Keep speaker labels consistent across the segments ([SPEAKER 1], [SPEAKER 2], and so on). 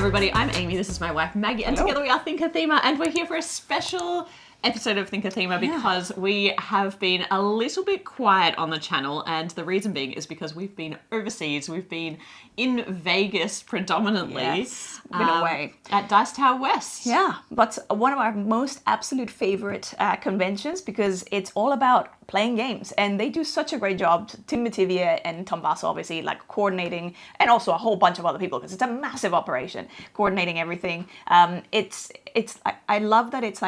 [SPEAKER 1] everybody, I'm Amy, this is my wife Maggie, and together we are ThinkerThemer, and we're here for a special episode of ThinkerThemer because we have been a little bit quiet on the channel, and the reason being is because we've been overseas. We've been in Vegas predominantly.
[SPEAKER 2] Yes, been away.
[SPEAKER 1] At Dice Tower West.
[SPEAKER 2] Yeah, but one of our most absolute favorite conventions because it's all about playing games, and they do such a great job. Tim Tam and Tom Bass obviously like coordinating, and also a whole bunch of other people because it's a massive operation coordinating everything. I love that it's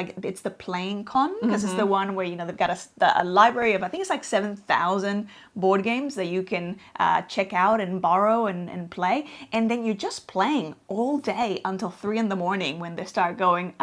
[SPEAKER 2] the playing con because it's the one where they've got a library of I think it's like 7,000 board games that you can check out and borrow and play, and then you're just playing all day until 3 a.m. when they start going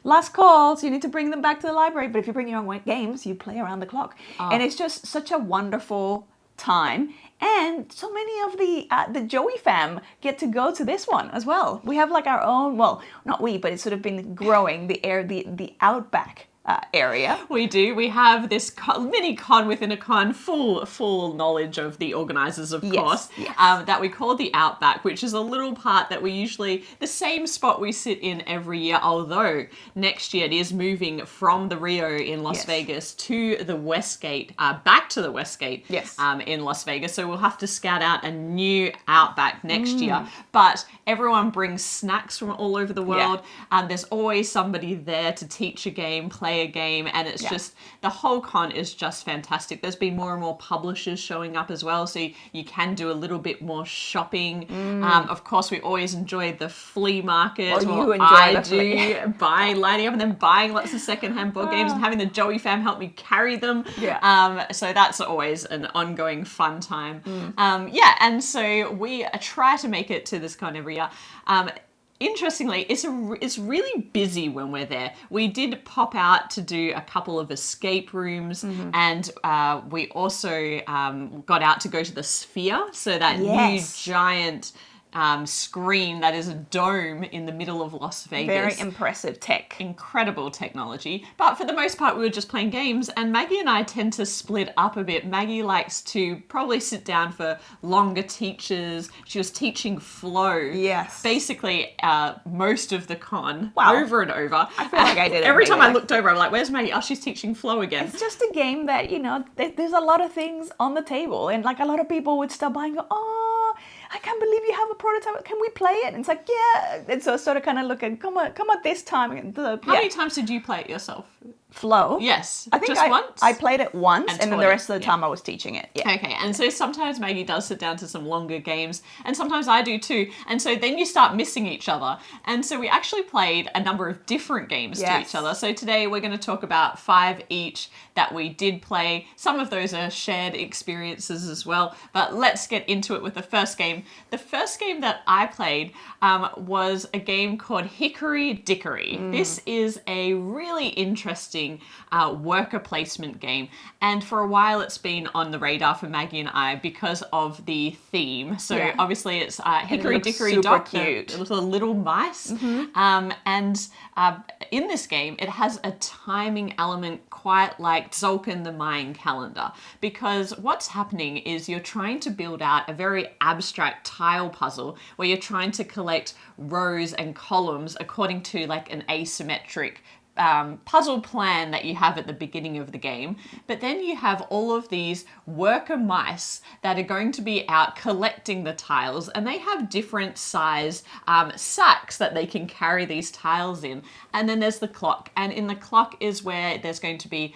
[SPEAKER 2] last call, so you need to bring them back to the library. But if you bring your own games, you play around the clock, and it's just such a wonderful time. And so many of the Joey fam get to go to this one as well. We have like our own, well, not we, but it's sort of been growing the Outback area.
[SPEAKER 1] We do. We have this mini con within a con, full knowledge of the organisers, of course, that we call the Outback, which is a little part that we usually, the same spot we sit in every year, although next year it is moving from the Rio in Las Vegas to the Westgate, back to the Westgate in Las Vegas. So we'll have to scout out a new Outback next year. But everyone brings snacks from all over the world. There's always somebody there to teach a game, play a game, and it's just, the whole con is just fantastic. There's been more and more publishers showing up as well, so you can do a little bit more shopping. Of course, we always enjoy the flea market. I do, lining up and then buying lots of secondhand board games and having the Joey fam help me carry them. So that's always an ongoing fun time. And so we try to make it to this con every year. Interestingly, it's really busy when we're there. We did pop out to do a couple of escape rooms, and we also got out to go to the Sphere, so that new giant screen that is a dome in the middle of Las Vegas.
[SPEAKER 2] Very impressive tech.
[SPEAKER 1] Incredible technology. But for the most part, we were just playing games, and Maggie and I tend to split up a bit. Maggie likes to probably sit down for longer teachers. She was teaching Flow.
[SPEAKER 2] Yes.
[SPEAKER 1] Basically, most of the con, over and over.
[SPEAKER 2] I feel like I did it.
[SPEAKER 1] Every time I looked over, I'm like, where's Maggie? Oh, she's teaching Flow again.
[SPEAKER 2] It's just a game that, there's a lot of things on the table, and like a lot of people would stop by and go, oh, I can't believe you have a prototype. Can we play it? And it's like, yeah. And so I sort of kind of look at, come on this time.
[SPEAKER 1] How many times did you play it yourself?
[SPEAKER 2] Flow?
[SPEAKER 1] Yes.
[SPEAKER 2] I think
[SPEAKER 1] once?
[SPEAKER 2] I played it once, and then the rest of the time I was teaching it. Yeah.
[SPEAKER 1] Okay, and so sometimes Maggie does sit down to some longer games, and sometimes I do too. And so then you start missing each other. And so we actually played a number of different games to each other. So today we're going to talk about 5 each that we did play. Some of those are shared experiences as well. But let's get into it with the first game. The first game that I played was a game called Hickory Dickory. This is a really interesting worker placement game, and for a while it's been on the radar for Maggie and I because of the theme. So obviously it's Hickory Dickory Dock, the little mice, and in this game it has a timing element quite like Tzolk'in the Mayan calendar, because what's happening is you're trying to build out a very abstract tile puzzle where you're trying to collect rows and columns according to like an asymmetric puzzle plan that you have at the beginning of the game. But then you have all of these worker mice that are going to be out collecting the tiles, and they have different size sacks that they can carry these tiles in. And then there's the clock, and in the clock is where there's going to be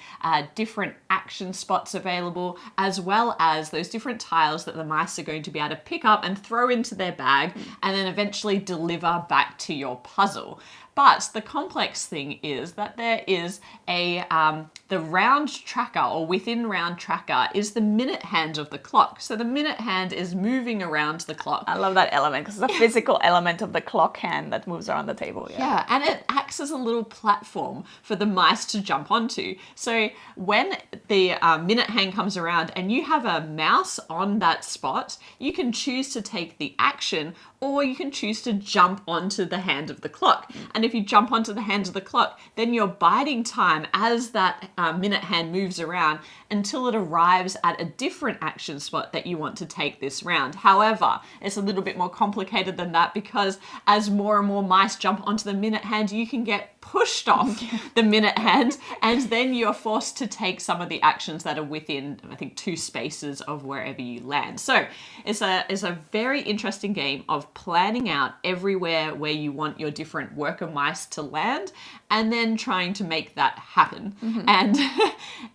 [SPEAKER 1] different action spots available, as well as those different tiles that the mice are going to be able to pick up and throw into their bag and then eventually deliver back to your puzzle. But the complex thing is that there is the round tracker, or within round tracker is the minute hand of the clock. So the minute hand is moving around the clock.
[SPEAKER 2] I love that element because it's a physical element of the clock hand that moves around the table.
[SPEAKER 1] Yeah, and it acts as a little platform for the mice to jump onto. So when the minute hand comes around and you have a mouse on that spot, you can choose to take the action, or you can choose to jump onto the hand of the clock. And And if you jump onto the hands of the clock, then you're biding time as that minute hand moves around until it arrives at a different action spot that you want to take this round. However, it's a little bit more complicated than that, because as more and more mice jump onto the minute hand, you can get pushed off the minute hand, and then you're forced to take some of the actions that are within, I think, 2 spaces of wherever you land. So it's a very interesting game of planning out everywhere where you want your different worker mice to land, and then trying to make that happen.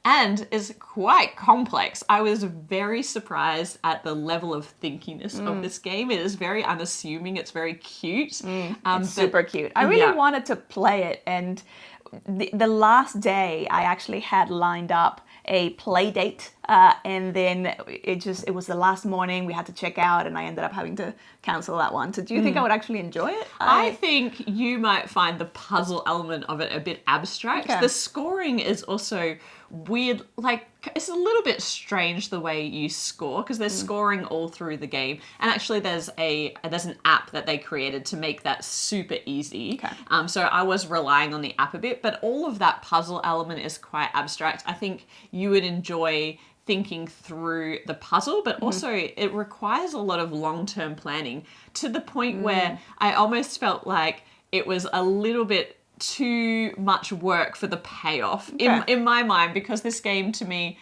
[SPEAKER 1] And is quite complex. I was very surprised at the level of thinkiness of this game. It is very unassuming. It's very cute.
[SPEAKER 2] It's super cute. I really wanted to play it, and the last day I actually had lined up a play date, and then it was the last morning we had to check out, and I ended up having to cancel that one. So do you think I would actually enjoy it?
[SPEAKER 1] I think you might find the puzzle element of it a bit abstract. The scoring is also weird. Like, it's a little bit strange the way you score, because there's scoring all through the game, and actually there's an app that they created to make that super easy. So I was relying on the app a bit, but all of that puzzle element is quite abstract. I think you would enjoy thinking through the puzzle, but also it requires a lot of long-term planning, to the point where I almost felt like it was a little bit too much work for the payoff in my mind, because this game to me,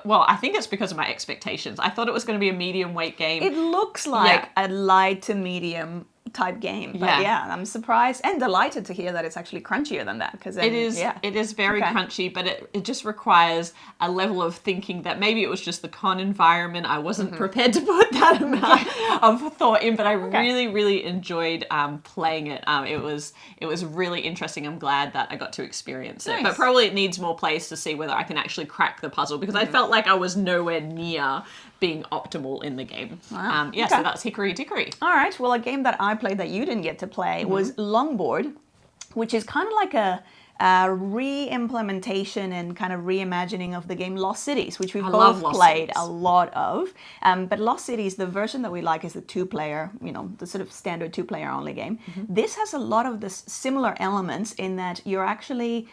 [SPEAKER 1] well, I think it's because of my expectations. I thought it was going to be a medium weight game.
[SPEAKER 2] It looks like a light to medium type game, but I'm surprised and delighted to hear that it's actually crunchier than that, because
[SPEAKER 1] it is very crunchy, but it just requires a level of thinking that maybe it was just the con environment. I wasn't prepared to put that amount of thought in, but I really enjoyed playing it. It was really interesting. I'm glad that I got to experience it, but probably it needs more plays to see whether I can actually crack the puzzle, because I felt like I was nowhere near being optimal in the game. So that's Hickory Dickory.
[SPEAKER 2] All right, well, a game that I played that you didn't get to play was Longboard, which is kind of like a re-implementation and kind of reimagining of the game Lost Cities, which we've both played a lot of. But Lost Cities, the version that we like is the 2-player, the sort of standard 2-player only game. This has a lot of the similar elements in that you're actually,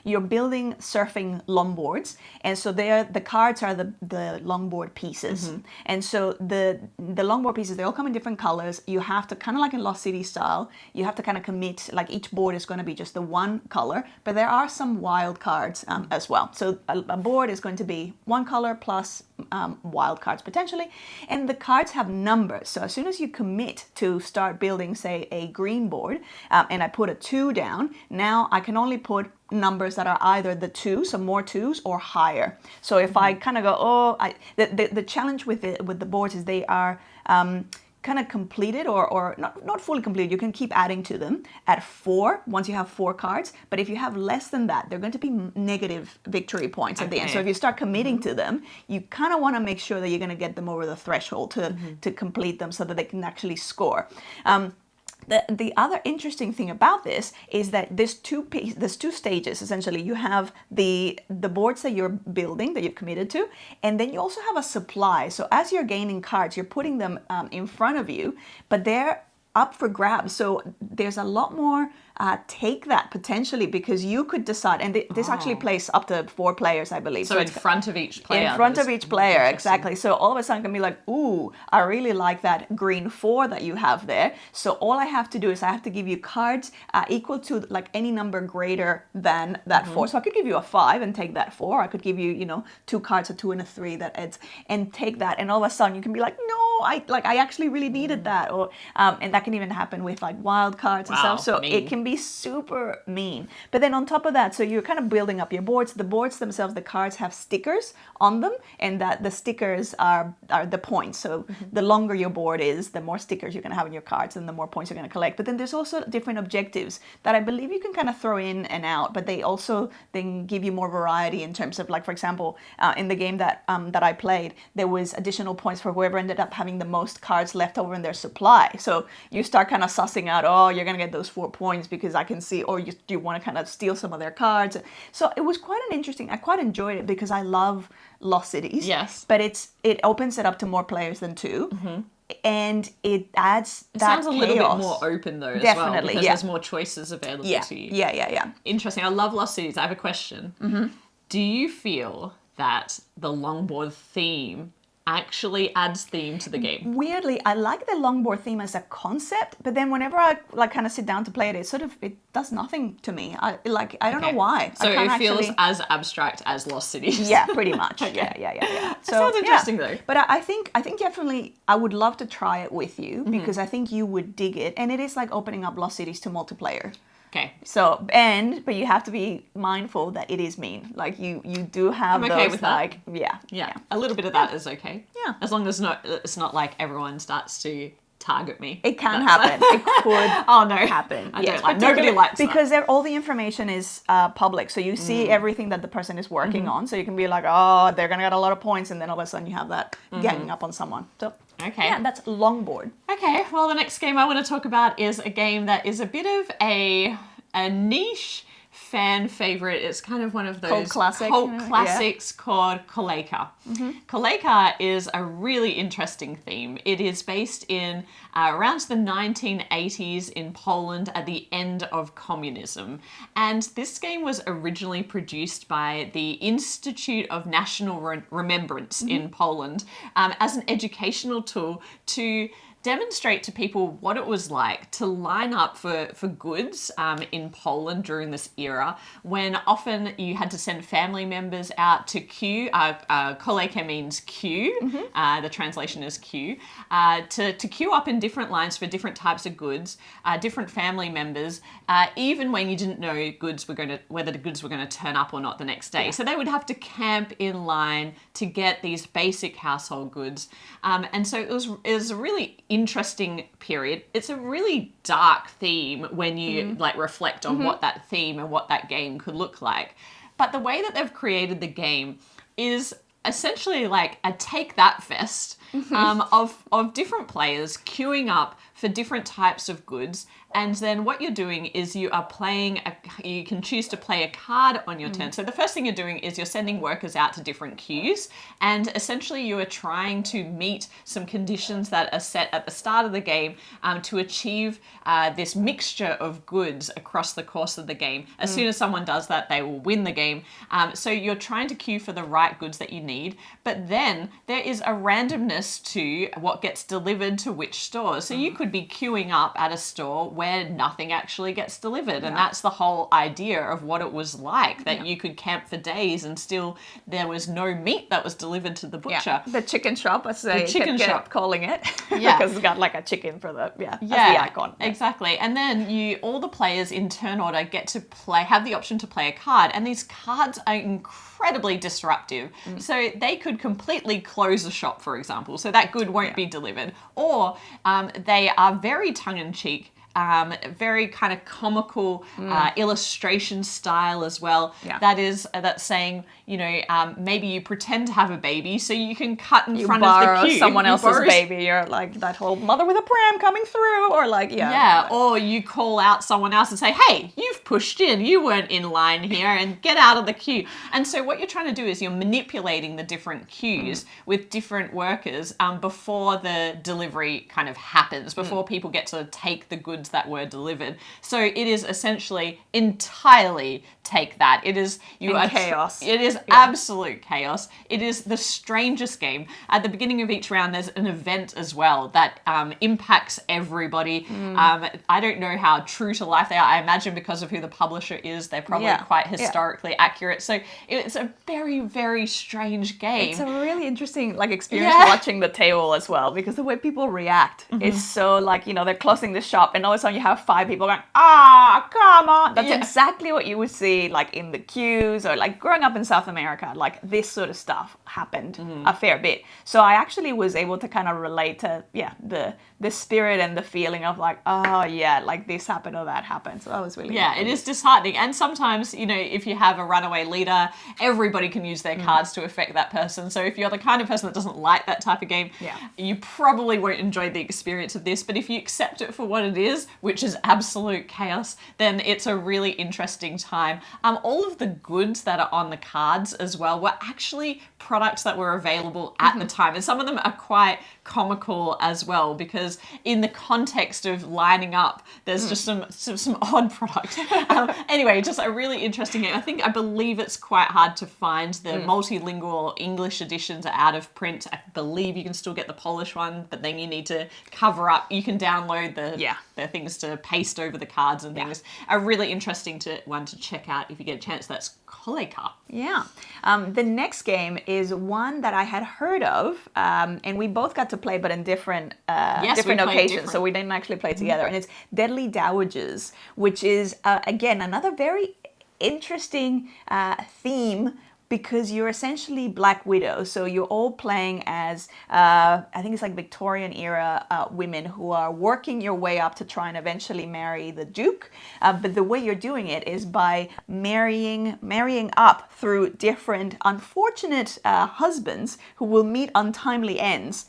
[SPEAKER 2] you're building surfing longboards. And so the cards are the longboard pieces. And so the longboard pieces, they all come in different colors. You have to, kind of like in Lost City style, you have to kind of commit, like each board is going to be just the one color, but there are some wild cards as well. So a board is going to be one color plus wild cards potentially, and the cards have numbers. So as soon as you commit to start building, say, a green board, and I put a 2 down, now I can only put numbers that are either the 2, so more 2s, or higher. So if I kind of go, the challenge with the boards is they are kind of completed or not fully completed. You can keep adding to them at 4 once you have 4 cards, but if you have less than that, they're going to be negative victory points at the end. So if you start committing to them, you kind of want to make sure that you're going to get them over the threshold to complete them so that they can actually score. The other interesting thing about this is that there's two stages. Essentially, you have the boards that you're building, that you've committed to, and then you also have a supply. So as you're gaining cards, you're putting them in front of you, but they're up for grabs. So there's a lot more take that potentially, because you could decide, and this actually plays up to 4 players, I believe.
[SPEAKER 1] So in front of each player.
[SPEAKER 2] In front of each player, exactly. So all of a sudden can be like, ooh, I really like that green 4 that you have there. So all I have to do is I have to give you cards equal to like any number greater than that 4. So I could give you a 5 and take that 4. I could give you, 2 cards, a 2 and a 3 that adds, and take that. And all of a sudden you can be like, no, I actually really needed that. Or and that can even happen with like wild cards and stuff. So it can be super mean. But then on top of that, so you're kind of building up your boards. The boards themselves, the cards have stickers on them, and that the stickers are the points. So the longer your board is, the more stickers you're going to have on your cards and the more points you're going to collect. But then there's also different objectives that I believe you can kind of throw in and out, but they also then give you more variety in terms of, like, for example, in the game that I played, there was additional points for whoever ended up having the most cards left over in their supply. So you start kind of sussing out, oh, you're going to get those 4 points because I can see, or you want to kind of steal some of their cards. So it was quite an interesting, I quite enjoyed it because I love Lost Cities.
[SPEAKER 1] Yes.
[SPEAKER 2] But it opens it up to more players than 2. and it adds
[SPEAKER 1] It
[SPEAKER 2] that
[SPEAKER 1] sounds a little bit
[SPEAKER 2] chaos.
[SPEAKER 1] more open though, as
[SPEAKER 2] Definitely,
[SPEAKER 1] well, because
[SPEAKER 2] yeah.
[SPEAKER 1] there's more choices available to you.
[SPEAKER 2] Yeah.
[SPEAKER 1] Interesting. I love Lost Cities. I have a question. Do you feel that the Longboard theme actually adds theme to the game?
[SPEAKER 2] Weirdly, I like the longboard theme as a concept, but then whenever I like kind of sit down to play it, it does nothing to me. I don't know why.
[SPEAKER 1] So
[SPEAKER 2] I can't
[SPEAKER 1] it feels
[SPEAKER 2] actually...
[SPEAKER 1] as abstract as Lost Cities.
[SPEAKER 2] Yeah, pretty much.
[SPEAKER 1] Okay.
[SPEAKER 2] Yeah. So,
[SPEAKER 1] sounds interesting though.
[SPEAKER 2] But I think definitely I would love to try it with you because I think you would dig it, and it is like opening up Lost Cities to multiplayer.
[SPEAKER 1] Okay.
[SPEAKER 2] So, but you have to be mindful that it is mean. Like you do have
[SPEAKER 1] I'm okay
[SPEAKER 2] those
[SPEAKER 1] with that.
[SPEAKER 2] like,
[SPEAKER 1] Yeah. A little bit of that is okay.
[SPEAKER 2] Yeah.
[SPEAKER 1] As long as it's not like everyone starts to target me.
[SPEAKER 2] It can happen. It could
[SPEAKER 1] Oh no.
[SPEAKER 2] happen.
[SPEAKER 1] I
[SPEAKER 2] Yes,
[SPEAKER 1] don't like nobody likes that.
[SPEAKER 2] because all the information is public. So you see everything that the person is working on. So you can be like, oh, they're gonna get a lot of points, and then all of a sudden you have that ganging up on someone. So
[SPEAKER 1] Okay.
[SPEAKER 2] yeah, that's Longboard.
[SPEAKER 1] Okay, well, the next game I want to talk about is a game that is a bit of a niche fan favorite. It's kind of one of those
[SPEAKER 2] Cult classic.
[SPEAKER 1] cult classics called Kolejka. Kolejka is a really interesting theme. It is based in around the 1980s in Poland at the end of communism. And this game was originally produced by the Institute of National Remembrance in Poland as an educational tool to demonstrate to people what it was like to line up for goods in Poland during this era, when often you had to send family members out to queue. Kolejka means queue. The translation is queue. To queue up in different lines for different types of goods, different family members, even when you didn't know whether the goods were going to turn up or not the next day. So they would have to camp in line to get these basic household goods. And so it was a really interesting period. It's a really dark theme when you like reflect on what that theme and what that game could look like. But the way that they've created the game is essentially like a take that fest of different players queuing up for different types of goods. And then what you're doing is you can choose to play a card on your turn. So the first thing you're doing is you're sending workers out to different queues, and essentially you are trying to meet some conditions that are set at the start of the game to achieve this mixture of goods across the course of the game. As soon as someone does that, they will win the game. So you're trying to queue for the right goods that you need, but then there is a randomness to what gets delivered to which stores. So you could be queuing up at a store where nothing actually gets delivered, and that's the whole idea of what it was like, that you could camp for days and still there was no meat that was delivered to the butcher.
[SPEAKER 2] The chicken shop, as they kept calling it.
[SPEAKER 1] Yeah.
[SPEAKER 2] Because it's got like a chicken for the that's the icon.
[SPEAKER 1] Exactly. And then all the players in turn order have the option to play a card, and these cards are incredibly disruptive. So they could completely close a shop, for example, so that good won't be delivered, or they are very tongue-in-cheek, very kind of comical illustration style as well. That's saying, maybe you pretend to have a baby so you can cut in front of the queue.
[SPEAKER 2] Someone else's baby, or like that whole mother with a pram coming through, or like
[SPEAKER 1] or you call out someone else and say, hey, you've pushed in, you weren't in line here, and get out of the queue. And so what you're trying to do is you're manipulating the different queues with different workers before the delivery kind of happens, before people get to take the goods that were delivered. So it is essentially entirely take that. It is
[SPEAKER 2] chaos.
[SPEAKER 1] It is absolute chaos. It is the strangest game. At the beginning of each round, there's an event as well that impacts everybody. I don't know how true to life they are. I imagine because of who the publisher is, they're probably quite historically accurate. So it's a very, very strange game.
[SPEAKER 2] It's a really interesting experience watching the table as well, because the way people react is so they're closing the shop, and all of a sudden you have 5 people going, come on. That's exactly what you would see in the queues, or growing up in South America, this sort of stuff happened a fair bit. So I actually was able to kind of relate to the spirit and the feeling of this happened or that happened. So that was really
[SPEAKER 1] it is disheartening. And sometimes, if you have a runaway leader, everybody can use their cards to affect that person. So if you're the kind of person that doesn't like that type of game, you probably won't enjoy the experience of this. But if you accept it for what it is is, which is absolute chaos, then it's a really interesting time. All of the goods that are on the cards as well were actually products that were available at the time, and some of them are quite comical as well, because in the context of lining up, there's just some odd product. Anyway, just a really interesting game. I believe it's quite hard to find. The multilingual English editions are out of print. I believe you can still get the Polish one, but then you need to cover up. You can download the things to paste over the cards and things. A really interesting one to check out if you get a chance. That's Kolejka.
[SPEAKER 2] Yeah. The next game is one that I had heard of, and we both got to play, but in different occasions. So we didn't actually play together. And it's Deadly Dowagers, which is, again, another very interesting theme, because you're essentially Black Widow. So you're all playing as, I think it's like Victorian era women who are working your way up to try and eventually marry the Duke. But the way you're doing it is by marrying up through different unfortunate husbands who will meet untimely ends.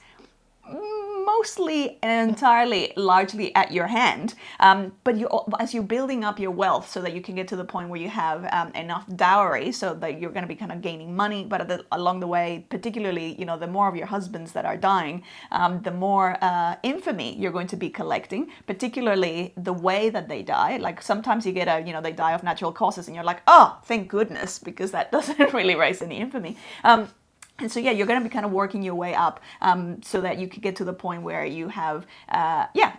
[SPEAKER 2] Mostly and entirely, largely at your hand, but as you're building up your wealth so that you can get to the point where you have enough dowry so that you're going to be kind of gaining money, but along the way, particularly, the more of your husbands that are dying, the more infamy you're going to be collecting, particularly the way that they die. Like sometimes you get they die of natural causes and you're like, oh, thank goodness, because that doesn't really raise any infamy. And so, you're going to be kind of working your way up so that you could get to the point where you have,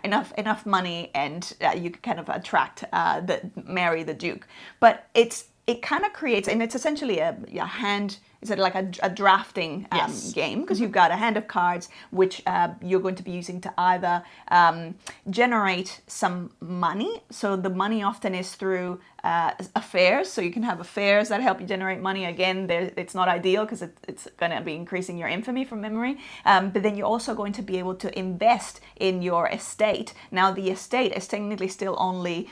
[SPEAKER 2] enough money and you could kind of marry the Duke. But it kind of creates, and it's essentially a hand. Is it like a drafting game? Because you've got a hand of cards, which you're going to be using to either generate some money. So the money often is through affairs. So you can have affairs that help you generate money. Again, it's not ideal because it's going to be increasing your infamy from memory. But then you're also going to be able to invest in your estate. Now, the estate is technically still only,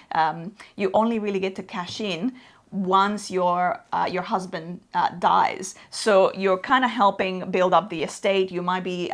[SPEAKER 2] you only really get to cash in once your husband dies. So you're kind of helping build up the estate. You might be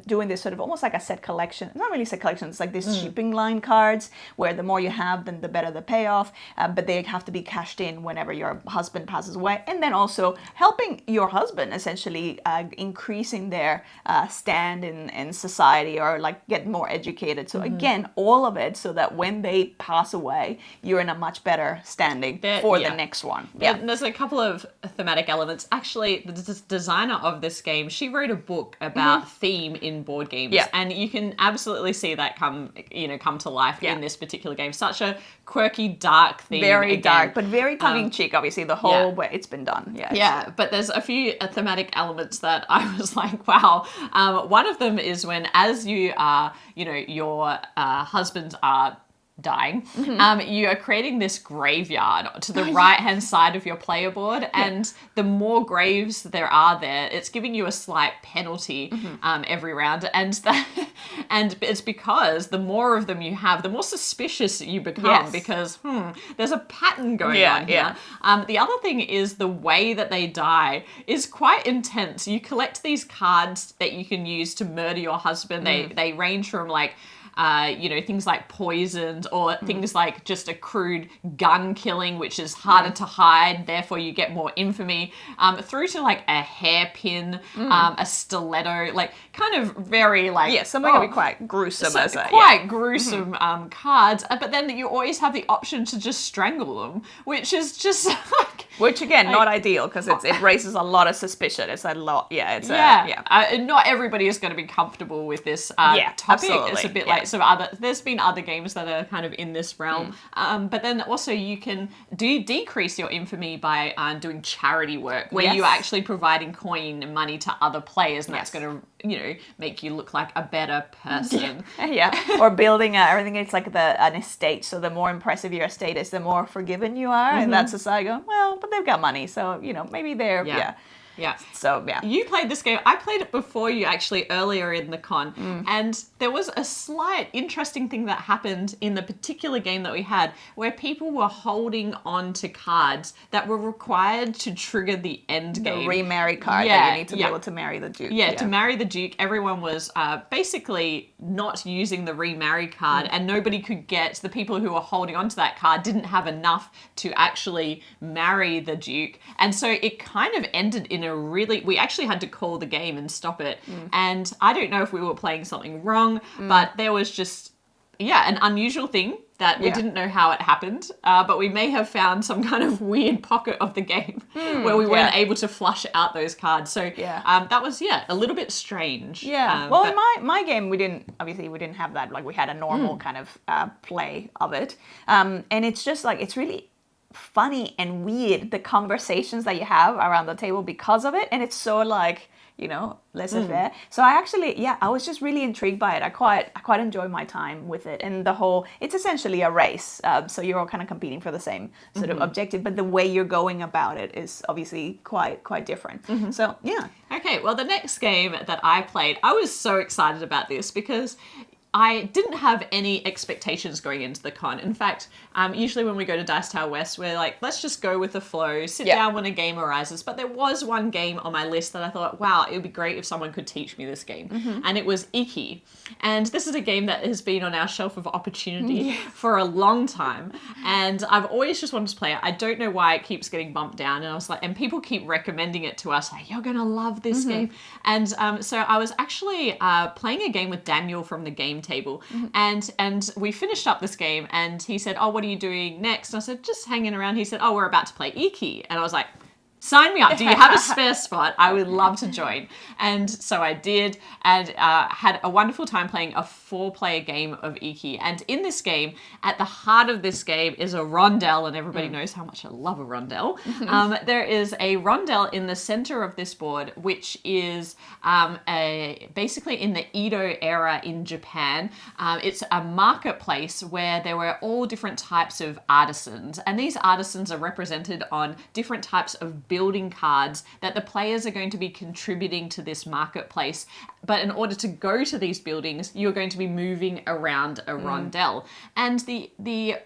[SPEAKER 2] doing this sort of almost like a set collection. Not really set collection. It's like these shipping line cards where the more you have, then the better the payoff. But they have to be cashed in whenever your husband passes away. And then also helping your husband essentially increasing their stand in society, or like get more educated. So again, all of it so that when they pass away, you're in a much better standing for the next one.
[SPEAKER 1] There's a couple of thematic elements. Actually, the designer of this game, she wrote a book about theme in board games, and you can absolutely see that come to life in this particular game. Such a quirky, dark theme.
[SPEAKER 2] Very dark, but very tongue-in-cheek, obviously, the whole way it's been done.
[SPEAKER 1] But there's a few thematic elements that I was like, wow. One of them is when, as you are, your husbands are dying, you are creating this graveyard to the right-hand side of your player board, and the more graves there are there, it's giving you a slight penalty every round, and it's because the more of them you have, the more suspicious you become, because there's a pattern going on here. The other thing is the way that they die is quite intense. You collect these cards that you can use to murder your husband. They range from like things like poisoned, or things like just a crude gun killing, which is harder to hide, therefore you get more infamy, through to like a hairpin, a stiletto, like kind of very like...
[SPEAKER 2] something can be quite gruesome.
[SPEAKER 1] Gruesome cards, but then you always have the option to just strangle them, which is just like...
[SPEAKER 2] Which again, not ideal, because it raises a lot of suspicion. It's a lot,
[SPEAKER 1] not everybody is going to be comfortable with this topic.
[SPEAKER 2] Absolutely.
[SPEAKER 1] It's a bit like... So there's been other games that are kind of in this realm, but then also you can decrease your infamy by doing charity work, where you're actually providing coin and money to other players, and that's going to make you look like a better person.
[SPEAKER 2] Or building everything. It's like an estate. So the more impressive your estate is, the more forgiven you are, and that society go, well, but they've got money, so maybe they're
[SPEAKER 1] Yeah.
[SPEAKER 2] So, yeah.
[SPEAKER 1] You played this game. I played it before you actually earlier in the con. And there was a slight interesting thing that happened in the particular game that we had where people were holding on to cards that were required to trigger the end game.
[SPEAKER 2] The remarry card that you need to be able to marry the Duke.
[SPEAKER 1] Yeah, to marry the Duke, everyone was basically not using the remarry card, and nobody could get, the people who were holding onto that card didn't have enough to actually marry the Duke. And so it kind of ended in a really, we actually had to call the game and stop it. And I don't know if we were playing something wrong, but there was just, an unusual thing that we didn't know how it happened, but we may have found some kind of weird pocket of the game where we weren't able to flush out those cards. So that was, a little bit strange.
[SPEAKER 2] Yeah. Well, in my game, we didn't have that. Like, we had a normal kind of play of it. And it's just like, it's really funny and weird, the conversations that you have around the table because of it. And it's so like, laissez-faire. So I actually, I was just really intrigued by it. I quite enjoy my time with it. And it's essentially a race. So you're all kind of competing for the same sort of objective, but the way you're going about it is obviously quite different. So, yeah.
[SPEAKER 1] Okay, well, the next game that I played, I was so excited about this because I didn't have any expectations going into the con. In fact, usually when we go to Dice Tower West, we're like, let's just go with the flow, sit down when a game arises. But there was one game on my list that I thought, wow, it would be great if someone could teach me this game. And it was Iki. And this is a game that has been on our shelf of opportunity for a long time. And I've always just wanted to play it. I don't know why it keeps getting bumped down. And I was like, and people keep recommending it to us, like, you're going to love this game. And so I was actually playing a game with Daniel from the game table, and we finished up this game, and he said, oh, what are you doing next? And I said, just hanging around. He said, oh, we're about to play Iki. And I was like, sign me up. Do you have a spare spot? I would love to join. And so I did, and had a wonderful time playing a 4-player game of Iki. And in this game, at the heart of this game is a rondel, and everybody knows how much I love a rondel. There is a rondel in the center of this board, which is basically in the Edo era in Japan. It's a marketplace where there were all different types of artisans, and these artisans are represented on different types of building cards that the players are going to be contributing to this marketplace. But in order to go to these buildings, you're going to be moving around a rondel. And the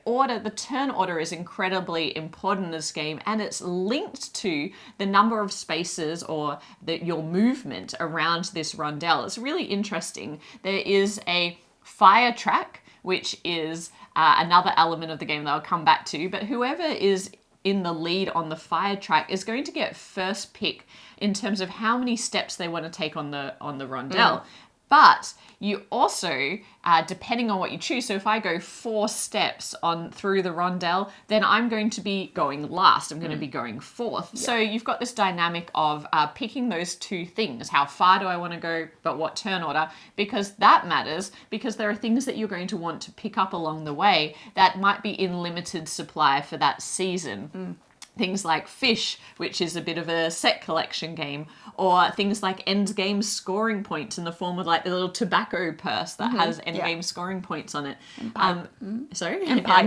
[SPEAKER 1] turn order is incredibly important in this game, and it's linked to the number of spaces or your movement around this rondel. It's really interesting. There is a fire track, which is another element of the game that I'll come back to, but whoever is in the lead on the fire track is going to get first pick in terms of how many steps they want to take on the rondel. But you also, depending on what you choose, so if I go 4 steps through the rondel, then I'm going to be going last. I'm going to be going 4th. So you've got this dynamic of picking those 2 things. How far do I want to go, but what turn order? Because that matters, because there are things that you're going to want to pick up along the way that might be in limited supply for that season. Things like Fish, which is a bit of a set collection game, or things like end game scoring points in the form of like the little tobacco purse that has end game scoring points on it. And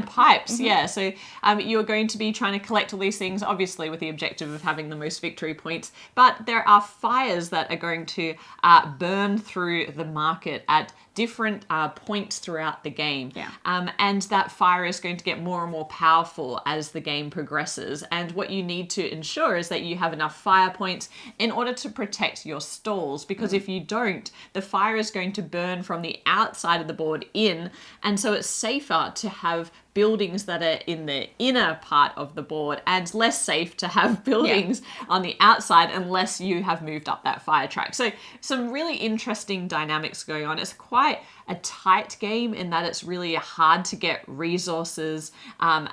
[SPEAKER 1] pipes. Yeah. So you're going to be trying to collect all these things, obviously with the objective of having the most victory points. But there are fires that are going to burn through the market at different points throughout the game. And that fire is going to get more and more powerful as the game progresses. And what you need to ensure is that you have enough fire points in order to protect your stalls, because if you don't, the fire is going to burn from the outside of the board in, and so it's safer to have buildings that are in the inner part of the board and less safe to have buildings on the outside unless you have moved up that fire track. So some really interesting dynamics going on. It's quite a tight game in that it's really hard to get resources.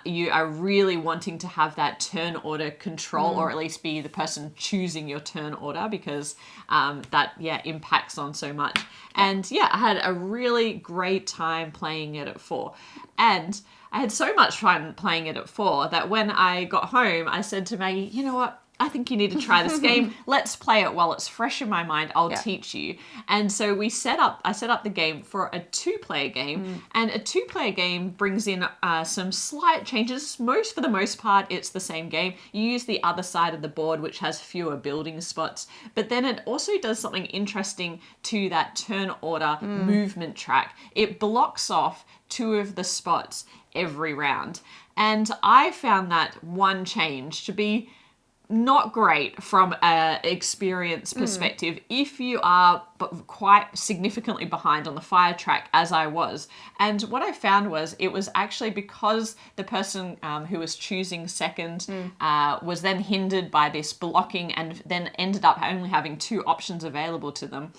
[SPEAKER 1] You are really wanting to have that turn order control, or at least be the person choosing your turn order, because that impacts on so much. And I had a really great time playing it at 4. And I had so much fun playing it at 4 that when I got home, I said to Maggie, you know what? I think you need to try this game. Let's play it while it's fresh in my mind. I'll teach you. And so I set up the game for a 2-player game. And a 2-player game brings in some slight changes. For the most part, it's the same game. You use the other side of the board, which has fewer building spots. But then it also does something interesting to that turn order movement track. It blocks off 2 of the spots every round. And I found that one change to be not great from an experience perspective if you are quite significantly behind on the fire track, as I was. And what I found was it was actually because the person who was choosing second was then hindered by this blocking and then ended up only having 2 options available to them.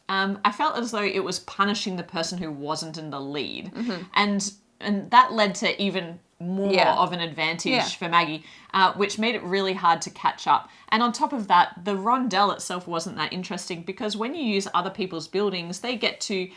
[SPEAKER 1] I felt as though it was punishing the person who wasn't in the lead. And that led to even more of an advantage for Maggie, which made it really hard to catch up. And on top of that, the rondel itself wasn't that interesting because when you use other people's buildings, they get to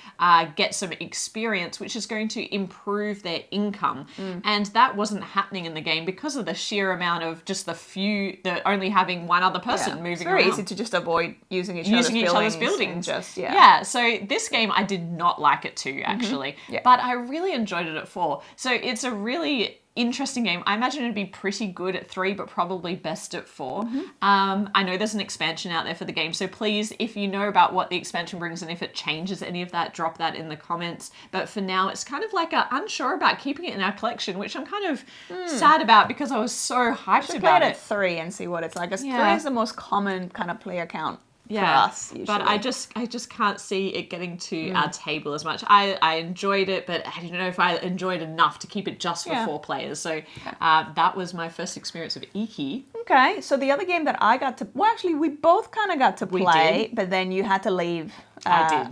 [SPEAKER 1] get some experience, which is going to improve their income. And that wasn't happening in the game because of the sheer amount of just the only having one other person moving around.
[SPEAKER 2] It's very easy to just avoid using each other's buildings.
[SPEAKER 1] So this game, I did not like it too, actually. But I really enjoyed it at 4. So it's a really interesting game. I imagine it'd be pretty good at 3, but probably best at 4. I know there's an expansion out there for the game, so please, if you know about what the expansion brings and if it changes any of that, drop that in the comments. But for now, it's kind of like unsure about keeping it in our collection, which I'm kind of sad about because I was so hyped about it.
[SPEAKER 2] Play it at 3 and see what it's like. 'Cause 3 is the most common kind of player count. For us, usually.
[SPEAKER 1] But I just can't see it getting to our table as much. I enjoyed it, but I don't know if I enjoyed enough to keep it just for 4 players. So that was my first experience of Iki.
[SPEAKER 2] Okay, so the other game that I got to... Well, actually, we both kind of got to play, but then you had to leave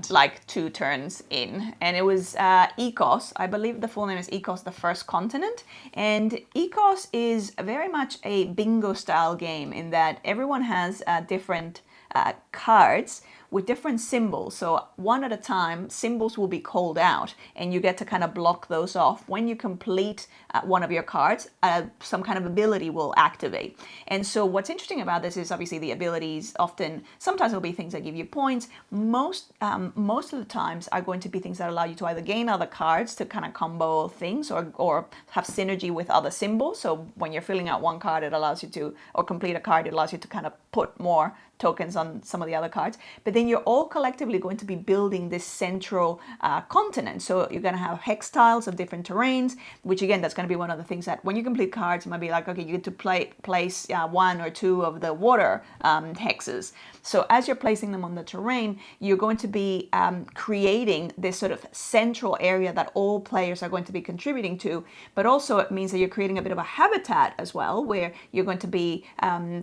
[SPEAKER 2] like 2 turns in. And it was Ecos. I believe the full name is Ecos, the First Continent. And Ecos is very much a bingo-style game in that everyone has different... cards with different symbols. So one at a time, symbols will be called out and you get to kind of block those off. When you complete one of your cards, some kind of ability will activate. And so what's interesting about this is obviously the abilities sometimes it'll be things that give you points. Most of the times are going to be things that allow you to either gain other cards to kind of combo things or have synergy with other symbols. So when you're filling out one card, it allows you to, or complete a card, it allows you to kind of put more tokens on some of the other cards. But then you're all collectively going to be building this central continent. So you're going to have hex tiles of different terrains, which again, that's going to be one of the things that when you complete cards, it might be like, okay, you get to place 1 or 2 of the water hexes. So as you're placing them on the terrain, you're going to be creating this sort of central area that all players are going to be contributing to. But also it means that you're creating a bit of a habitat as well, where you're going to be,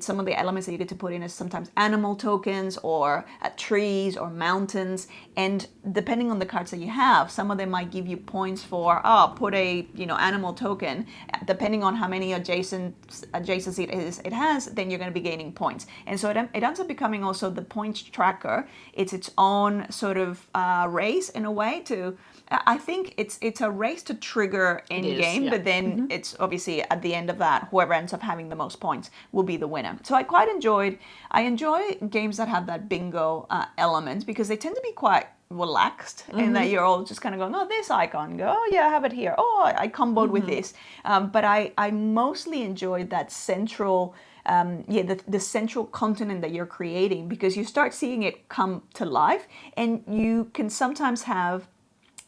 [SPEAKER 2] some of the elements that you get to put in is sometimes animal tokens or trees or mountains. And depending on the cards that you have, some of them might give you points for, put a, animal token. Depending on how many adjacencies it has, then you're going to be gaining points. And so it ends up becoming also the points tracker. It's its own sort of race in a way to, I think it's a race to trigger end game, but then it's obviously at the end of that, whoever ends up having the most points will be the winner. So I enjoy games that have that bingo element because they tend to be quite relaxed in that you're all just kind of going, oh, this icon, go, oh yeah, I have it here. Oh, I comboed with this. But I mostly enjoyed that central, the central continent that you're creating because you start seeing it come to life and you can sometimes have.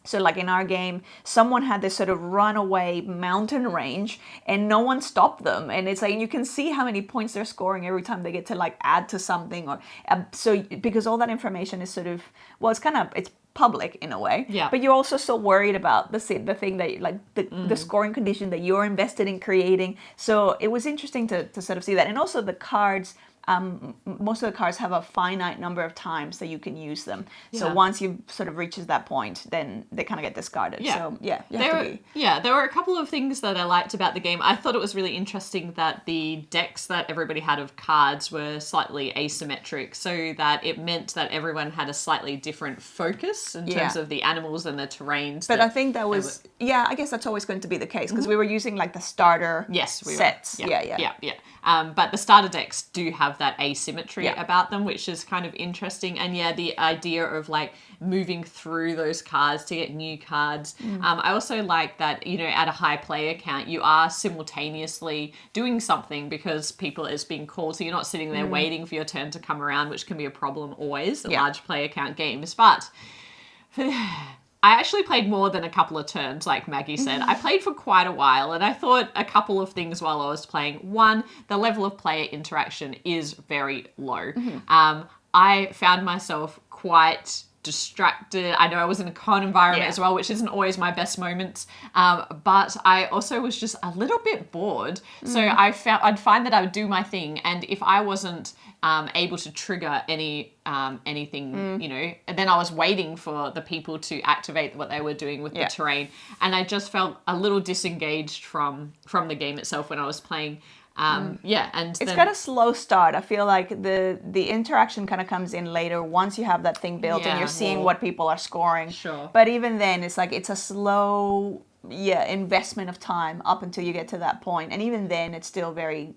[SPEAKER 2] So like in our game, someone had this sort of runaway mountain range and no one stopped them. And it's like, you can see how many points they're scoring every time they get to like add to something or so because all that information is sort of, well, it's public in a way, but you're also so worried about the thing that like the scoring condition that you're invested in creating. So it was interesting to sort of see that. And also the cards most of the cards have a finite number of times that you can use them. So
[SPEAKER 1] Yeah.
[SPEAKER 2] once you sort of reaches that point, then they kind of get discarded.
[SPEAKER 1] Yeah.
[SPEAKER 2] So yeah, you have to be.
[SPEAKER 1] There were a couple of things that I liked about the game. I thought it was really interesting that the decks that everybody had of cards were slightly asymmetric, so that it meant that everyone had a slightly different focus in terms of the animals and the terrains.
[SPEAKER 2] But I think that was, I guess that's always going to be the case, because we were using like the starter sets.
[SPEAKER 1] But the starter decks do have that asymmetry about them, which is kind of interesting. And the idea of like moving through those cards to get new cards. I also like that, at a high player count, you are simultaneously doing something because people is being called. So you're not sitting there waiting for your turn to come around, which can be a problem always in large player count games. But I actually played more than a couple of turns, like Maggie said. I played for quite a while, and I thought a couple of things while I was playing. One, the level of player interaction is very low. I found myself quite distracted. I know I was in a con environment as well, which isn't always my best moments. But I also was just a little bit bored. So I'd find that I would do my thing, and if I wasn't able to trigger anything, then I was waiting for the people to activate what they were doing with the terrain, and I just felt a little disengaged from the game itself when I was playing. And
[SPEAKER 2] it's got a slow start. I feel like the interaction kind of comes in later once you have that thing built and you're seeing what people are scoring.
[SPEAKER 1] Sure.
[SPEAKER 2] But even then, it's like it's a slow investment of time up until you get to that point, and even then, it's still very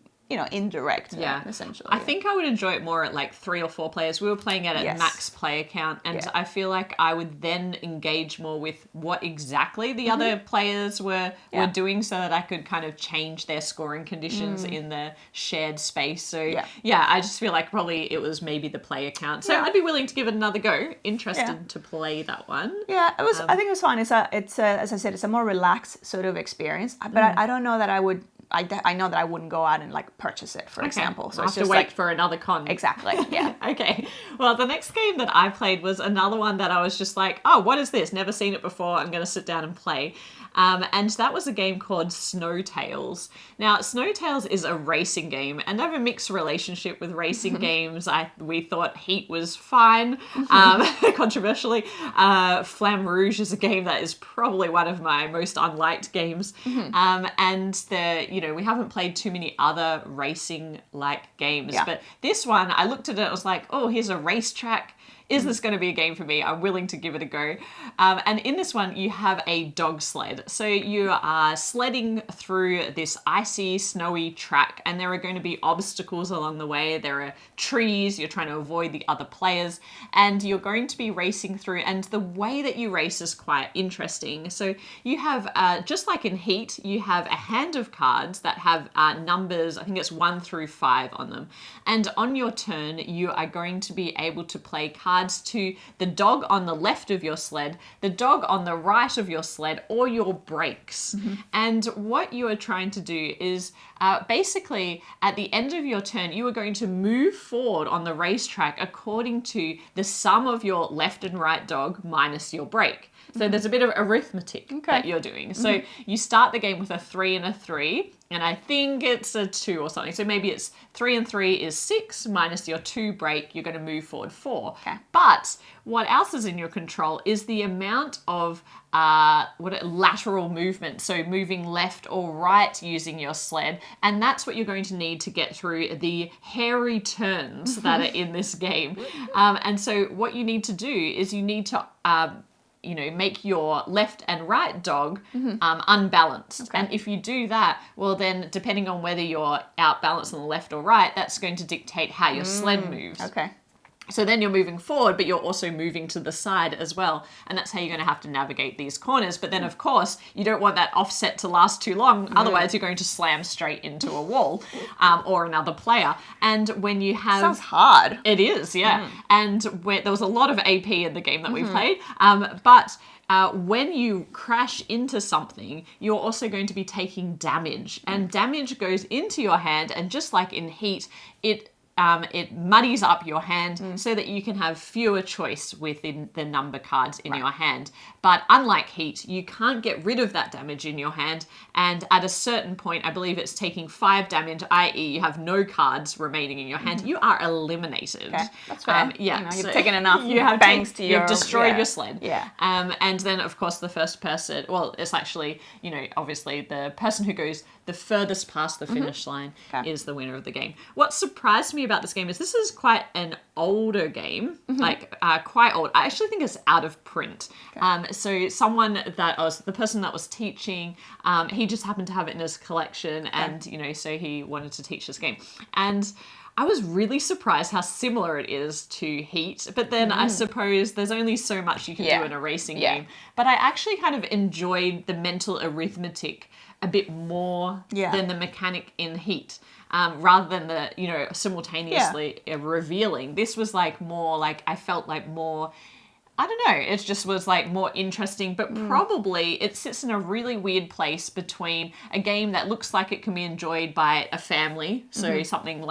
[SPEAKER 2] indirect. Essentially.
[SPEAKER 1] I think I would enjoy it more at like 3 or 4 players. We were playing at max player count, and I feel like I would then engage more with what exactly the other players were doing, so that I could kind of change their scoring conditions in the shared space. So I just feel like probably it was maybe the player count. So I'd be willing to give it another go. Interested to play that one.
[SPEAKER 2] Yeah, it was. I think it was fun. It's as I said, it's a more relaxed sort of experience. But I don't know that I would. I know that I wouldn't go out and like purchase it, for example. So
[SPEAKER 1] I'll have to wait for another con.
[SPEAKER 2] Exactly. Yeah.
[SPEAKER 1] Okay. Well, the next game that I played was another one that I was just like, oh, what is this? Never seen it before. I'm going to sit down and play. And that was a game called Snowtails. Now, Snowtails is a racing game, and I have a mixed relationship with racing games. We thought Heat was fine, controversially. Flamme Rouge is a game that is probably one of my most unliked games. And we haven't played too many other racing-like games, but this one, I looked at it, I was like, oh, here's a racetrack. Is this going to be a game for me? I'm willing to give it a go. And in this one, you have a dog sled. So you are sledding through this icy, snowy track, and there are going to be obstacles along the way. There are trees. You're trying to avoid the other players, and you're going to be racing through. And the way that you race is quite interesting. So you have, just like in Heat, you have a hand of cards that have numbers, I think it's 1 through 5 on them. And on your turn, you are going to be able to play cards to the dog on the left of your sled, the dog on the right of your sled, or your brakes. And what you are trying to do is basically at the end of your turn, you are going to move forward on the racetrack according to the sum of your left and right dog minus your brake. So there's a bit of arithmetic that you're doing. So you start the game with a 3 and a 3, and I think it's a 2 or something. So maybe it's 3 and 3 is 6 minus your 2 brake, you're going to move forward 4.
[SPEAKER 2] Okay.
[SPEAKER 1] But what else is in your control is the amount of lateral movement, so moving left or right using your sled, and that's what you're going to need to get through the hairy turns that are in this game. And so what you need to do is you need to make your left and right dog unbalanced. Okay. And if you do that, well then, depending on whether you're outbalanced on the left or right, that's going to dictate how your sled moves.
[SPEAKER 2] Okay.
[SPEAKER 1] So then you're moving forward, but you're also moving to the side as well. And that's how you're going to have to navigate these corners. But then, of course, you don't want that offset to last too long. Otherwise, you're going to slam straight into a wall or another player. And when you have...
[SPEAKER 2] Sounds hard.
[SPEAKER 1] It is, yeah. And there was a lot of AP in the game that we played. But when you crash into something, you're also going to be taking damage. And damage goes into your hand. And just like in Heat, it it muddies up your hand so that you can have fewer choice within the number cards in your hand. But unlike Heat, you can't get rid of that damage in your hand. And at a certain point, I believe it's taking 5 damage, i.e. you have no cards remaining in your hand. You are eliminated.
[SPEAKER 2] Okay, that's fair.
[SPEAKER 1] Yeah,
[SPEAKER 2] you've taken enough bangs to your...
[SPEAKER 1] You've destroyed your sled.
[SPEAKER 2] Yeah.
[SPEAKER 1] And then, of course, the first person... Well, it's actually, obviously the person who goes the furthest past the finish line is the winner of the game. What surprised me about this game is this is quite an older game, quite old. I actually think it's out of print. So the person that was teaching, he just happened to have it in his collection, and so he wanted to teach this game. And I was really surprised how similar it is to Heat, but then I suppose there's only so much you can do in a racing game. But I actually kind of enjoyed the mental arithmetic a bit more than the mechanic in Heat. Rather than the, simultaneously revealing. This was more I felt more, I don't know, it just was more interesting, but probably it sits in a really weird place between a game that looks like it can be enjoyed by a family, so something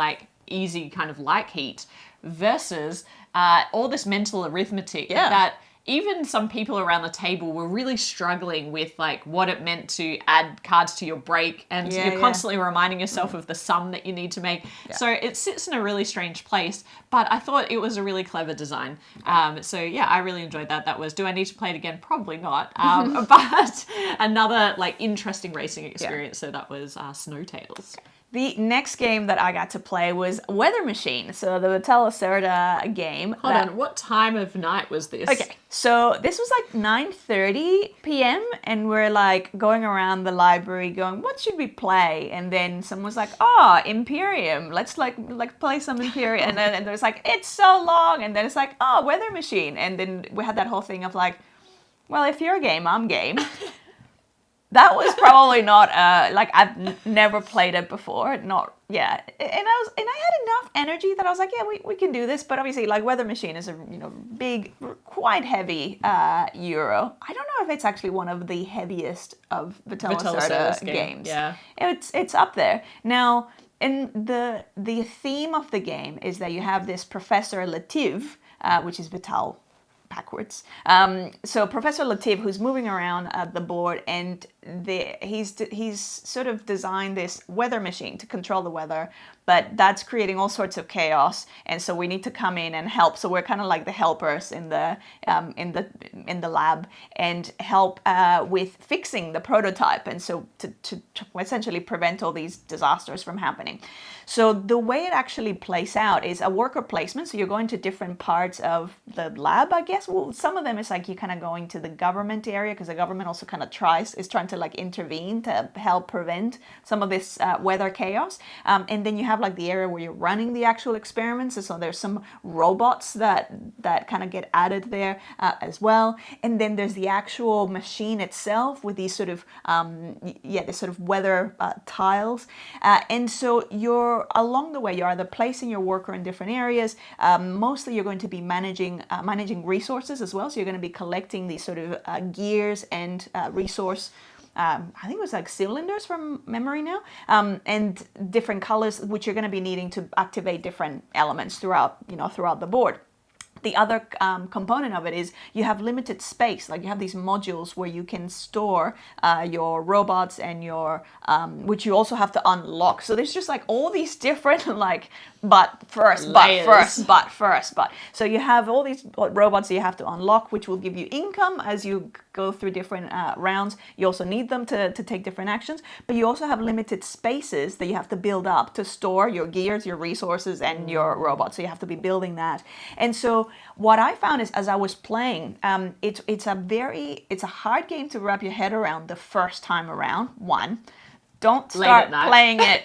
[SPEAKER 1] easy kind of like Heat, versus all this mental arithmetic that even some people around the table were really struggling with what it meant to add cards to your break, and you're constantly reminding yourself of the sum that you need to make. So it sits in a really strange place, but I thought it was a really clever design. So yeah, I really enjoyed that. That was, do I need to play it again? Probably not. But another interesting racing experience. So that was Snowtails.
[SPEAKER 2] The next game that I got to play was Weather Machine, so the ThinkerThemer game.
[SPEAKER 1] Hold on, what time of night was this?
[SPEAKER 2] Okay, so this was 9:30 p.m. and we're going around the library going, what should we play? And then someone was like, Imperium, let's play some Imperium. And then there's it's so long. And then it's Weather Machine. And then we had that whole thing of well, if you're game, I'm game. That was probably not I've never played it before. And I had enough energy that I was we can do this. But obviously Weather Machine is a big, quite heavy Euro. I don't know if it's actually one of the heaviest of the ThinkerThemer games. Yeah, it's up there now. And the theme of the game is that you have this Professor Latif, which is Vital backwards. So Professor Latif, who's moving around the board, and he's sort of designed this weather machine to control the weather, but that's creating all sorts of chaos, and so we need to come in and help. So we're kind of like the helpers in the lab, and help with fixing the prototype, and so to essentially prevent all these disasters from happening. So the way it actually plays out is a worker placement. So you're going to different parts of the lab, I guess. Well, some of them is you kind of going to the government area, because the government also kind of is trying to intervene to help prevent some of this weather chaos. And then you have the area where you're running the actual experiments. And so there's some robots that kind of get added there as well. And then there's the actual machine itself with these sort of this sort of weather tiles. And so along the way, you're either placing your worker in different areas. Mostly you're going to be managing resources as well. So you're going to be collecting these sort of gears and resource, I think it was cylinders from memory now, and different colors, which you're going to be needing to activate different elements throughout the board. The other component of it is you have limited space. You have these modules where you can store your robots and your, which you also have to unlock. So there's just all these different but first. So you have all these robots that you have to unlock, which will give you income as you go through different rounds. You also need them to take different actions, but you also have limited spaces that you have to build up to store your gears, your resources, and your robots. So you have to be building that. And so what I found is, as I was playing, it's a hard game to wrap your head around the first time around. Don't start playing it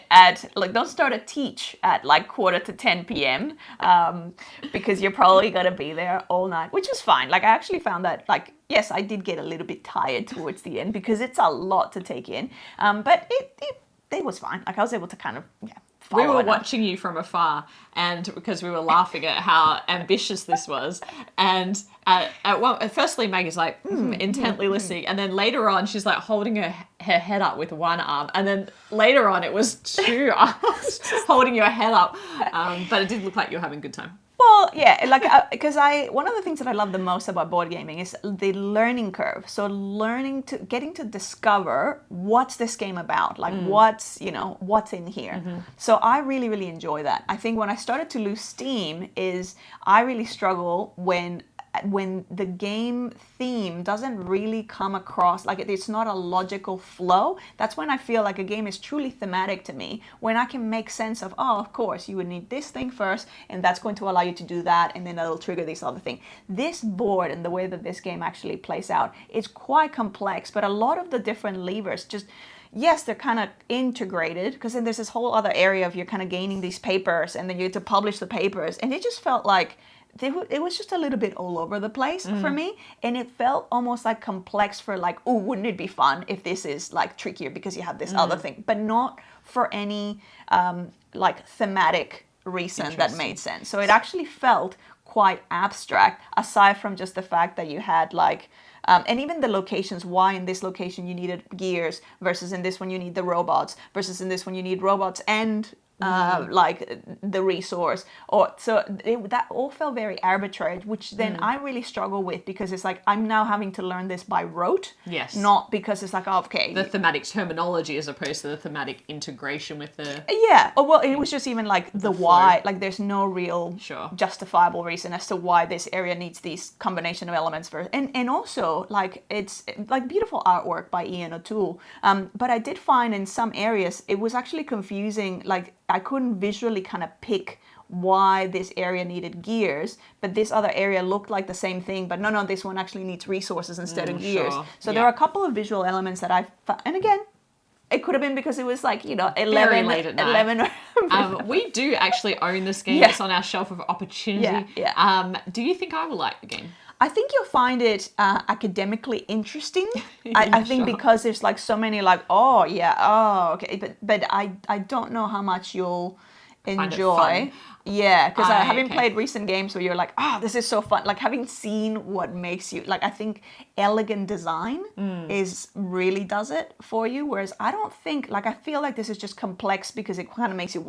[SPEAKER 2] don't start a teach at 9:45 p.m. Because you're probably gonna be there all night, which is fine. I actually found that yes, I did get a little bit tired towards the end because it's a lot to take in. But it was fine. I was able to kind of
[SPEAKER 1] We were
[SPEAKER 2] following up.
[SPEAKER 1] watching you from afar, and because we were laughing at how ambitious this was, and firstly Maggie's like intently listening, and then later on she's like holding her head up with one arm, and then later on it was two arms holding your head up, but it did look like you were having a good time.
[SPEAKER 2] Well, yeah, like because one of the things that I love the most about board gaming is the learning curve. So getting to discover what's this game about, like what's in here. So I really, really enjoy that. I think when I started to lose steam is I really struggle when the game theme doesn't really come across, like it's not a logical flow. That's when I feel like a game is truly thematic to me, when I can make sense of, oh, of course, you would need this thing first, and that's going to allow you to do that, and then that'll trigger this other thing. This board and the way that this game actually plays out is quite complex, but a lot of the different levers just, yes, they're kind of integrated, because then there's this whole other area of you're kind of gaining these papers, and then you have to publish the papers, and it just felt like it was just a little bit all over the place for me, and it felt almost like complex for like, oh, wouldn't it be fun if this is like trickier because you have this other thing, but not for any like thematic reason that made sense. So it actually felt quite abstract, aside from just the fact that you had like and even the locations, why in this location you needed gears versus in this one you need the robots versus in this one you need robots and like the resource, or so that all felt very arbitrary, which then I really struggle with, because it's like I'm now having to learn this by rote, not because it's like, oh, okay,
[SPEAKER 1] the thematic terminology as opposed to the thematic integration with the
[SPEAKER 2] or well, it was just even like the why, like there's no real justifiable reason as to why this area needs these combination of elements for, and also like it's like beautiful artwork by Ian O'Toole, but I did find in some areas it was actually confusing, like I couldn't visually kind of pick why this area needed gears, but this other area looked like the same thing, but no, this one actually needs resources instead of gears. So there are a couple of visual elements that I found, and again, it could have been because it was like, 11 late at night.
[SPEAKER 1] We do actually own this game. It's on our shelf of opportunity. Do you think I will like the game?
[SPEAKER 2] I think you'll find it academically interesting. I think because there's like so many like, okay, but I don't know how much you'll enjoy. Yeah, because having played recent games where you're like, this is so fun. Like having seen what makes you, like I think elegant design really does it for you. Whereas I don't think, like I feel like this is just complex because it kind of makes you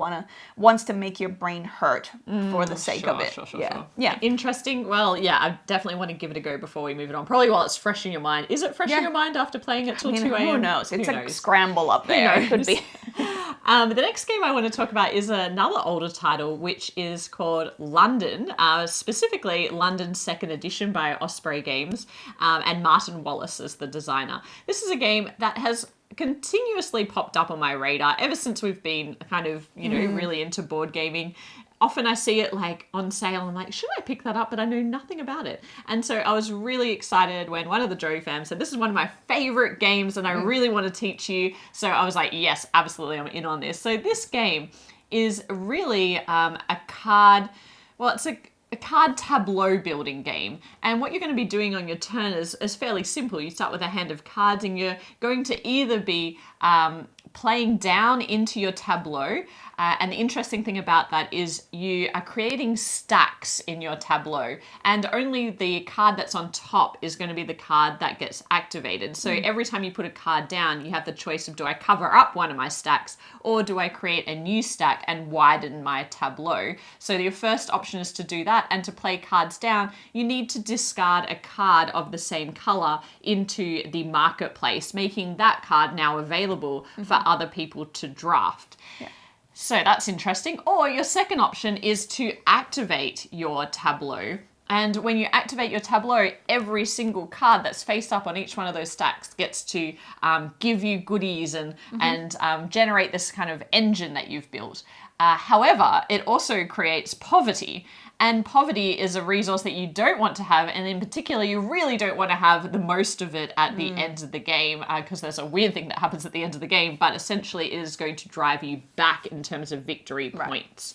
[SPEAKER 2] wants to make your brain hurt for the sake of it. Sure.
[SPEAKER 1] Interesting. Well, I definitely want to give it a go before we move it on. Probably while it's fresh in your mind. Is it fresh in your mind after playing it till 2 a.m.?
[SPEAKER 2] Who knows? It's a scramble up there. It could be.
[SPEAKER 1] The next game I want to talk about is another older title, which is called London, specifically London 2nd Edition by Osprey Games, and Martin Wallace is the designer. This is a game that has continuously popped up on my radar ever since we've been kind of, really into board gaming. Often I see it like on sale. I'm like, should I pick that up? But I know nothing about it. And so I was really excited when one of the joeyfam said, this is one of my favorite games and I really want to teach you. So I was like, yes, absolutely, I'm in on this. So this game is really a card, it's a card tableau building game. And what you're going to be doing on your turn is fairly simple. You start with a hand of cards and you're going to either be playing down into your tableau. And the interesting thing about that is you are creating stacks in your tableau, and only the card that's on top is going to be the card that gets activated. So every time you put a card down, you have the choice of, do I cover up one of my stacks or do I create a new stack and widen my tableau? So your first option is to do that, and to play cards down, you need to discard a card of the same color into the marketplace, making that card now available for other people to draft. So that's interesting. Or your second option is to activate your tableau. And when you activate your tableau, every single card that's faced up on each one of those stacks gets to give you goodies and generate this kind of engine that you've built. However, it also creates poverty. And poverty is a resource that you don't want to have, and in particular, you really don't want to have the most of it at the end of the game, because there's a weird thing that happens at the end of the game, but essentially it is going to drive you back in terms of victory points.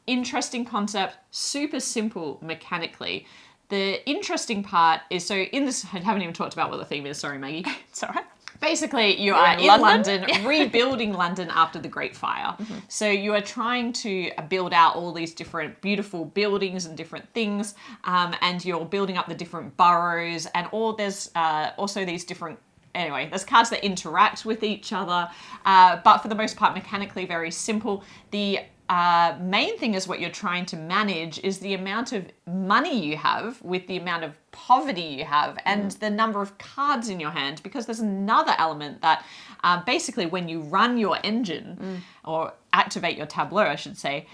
[SPEAKER 1] Interesting concept, super simple mechanically. The interesting part is, so in this, I haven't even talked about what the theme is, sorry Maggie.
[SPEAKER 2] It's all right.
[SPEAKER 1] Basically, you are in London, rebuilding London after the Great Fire. So you are trying to build out all these different beautiful buildings and different things, and you're building up the different boroughs, and there's also these different. Anyway, there's cards that interact with each other, but for the most part, mechanically very simple. The main thing is what you're trying to manage is the amount of money you have with the amount of poverty you have and the number of cards in your hand, because there's another element that basically when you run your engine or activate your tableau, I should say,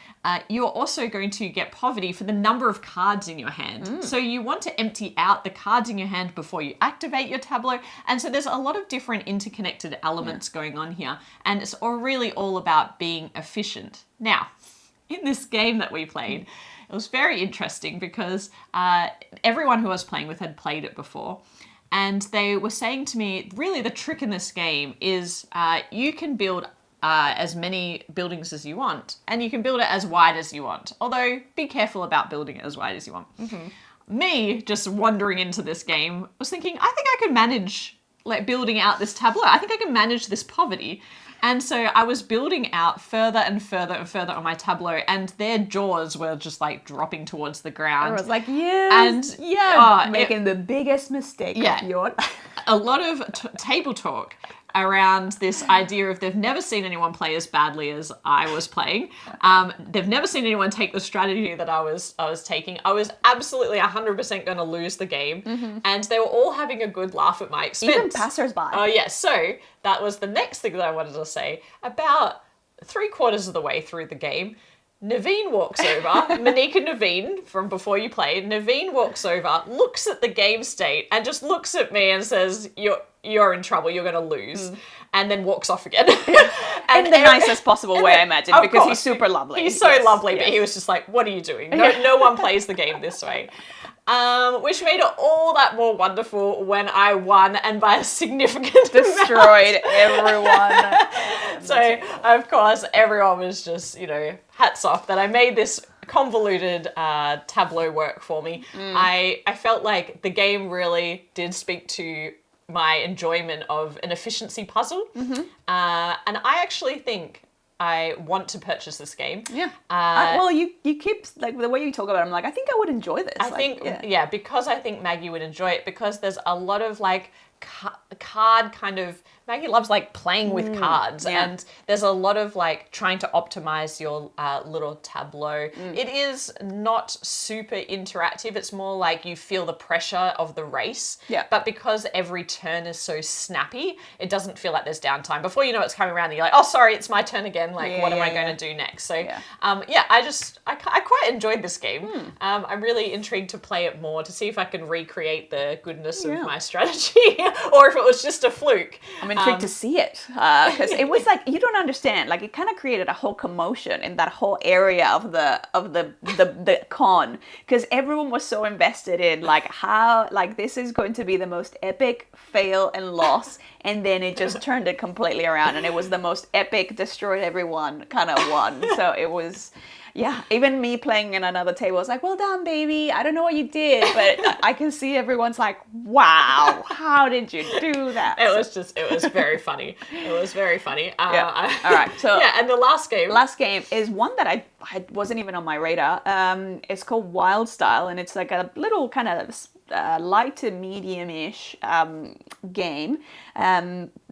[SPEAKER 1] you're also going to get poverty for the number of cards in your hand. So you want to empty out the cards in your hand before you activate your tableau. And so there's a lot of different interconnected elements going on here. And it's really all about being efficient. Now, in this game that we played, it was very interesting because everyone who I was playing with had played it before. And they were saying to me, really the trick in this game is you can build as many buildings as you want, and you can build it as wide as you want. Although, be careful about building it as wide as you want. Me, just wandering into this game, was thinking, I think I can manage like building out this tableau. I think I can manage this poverty. And so I was building out further and further and further on my tableau, and their jaws were just like dropping towards the ground.
[SPEAKER 2] I was like, yes, and making the biggest mistake of your
[SPEAKER 1] a lot of table talk around this idea of they've never seen anyone play as badly as I was playing. They've never seen anyone take the strategy that I was taking. I was absolutely 100% going to lose the game, and they were all having a good laugh at my expense.
[SPEAKER 2] Even passersby.
[SPEAKER 1] Oh, yeah. So that was the next thing that I wanted to say. About 3/4 of the way through the game, Naveen walks over, Manika Naveen from Before You Played, Naveen walks over, looks at the game state, and just looks at me and says, you're in trouble, you're going to lose, and then walks off again.
[SPEAKER 2] In the nicest possible way, I imagine, because he's super lovely.
[SPEAKER 1] He's so lovely, but he was just like, what are you doing? No one plays the game this way. Which made it all that more wonderful when I won, and by a significant
[SPEAKER 2] destroyed everyone.
[SPEAKER 1] So, of course, everyone was just, hats off that I made this convoluted tableau work for me. I felt like the game really did speak to my enjoyment of an efficiency puzzle. And I actually think I want to purchase this game.
[SPEAKER 2] Yeah. Well, you keep, like, the way you talk about it, I'm like, I think I would enjoy this.
[SPEAKER 1] I think, because I think Maggie would enjoy it, because there's a lot of, like, card kind of... Maggie loves, like, playing with cards, and there's a lot of, like, trying to optimize your little tableau. It is not super interactive. It's more like you feel the pressure of the race.
[SPEAKER 2] Yeah.
[SPEAKER 1] But because every turn is so snappy, it doesn't feel like there's downtime. Before you know it's coming around, and you're like, oh, sorry, it's my turn again. Like, what am I going to do next? So, I quite enjoyed this game. I'm really intrigued to play it more, to see if I can recreate the goodness of my strategy, or if it was just a fluke.
[SPEAKER 2] I'm intrigued to see it, because it was like, you don't understand, like, it kind of created a whole commotion in that whole area of the con, because everyone was so invested in, like, how, like, this is going to be the most epic fail and loss, and then it just turned it completely around, and it was the most epic, destroyed everyone kind of one. So it was... Yeah, even me playing in another table, I was like, well done, baby. I don't know what you did, but I can see everyone's like, wow, how did you do that?
[SPEAKER 1] It was very funny. It was very funny.
[SPEAKER 2] All right. So
[SPEAKER 1] and the last game
[SPEAKER 2] is one that I wasn't even on my radar. It's called Wildstyle, and it's like a little kind of light to medium-ish game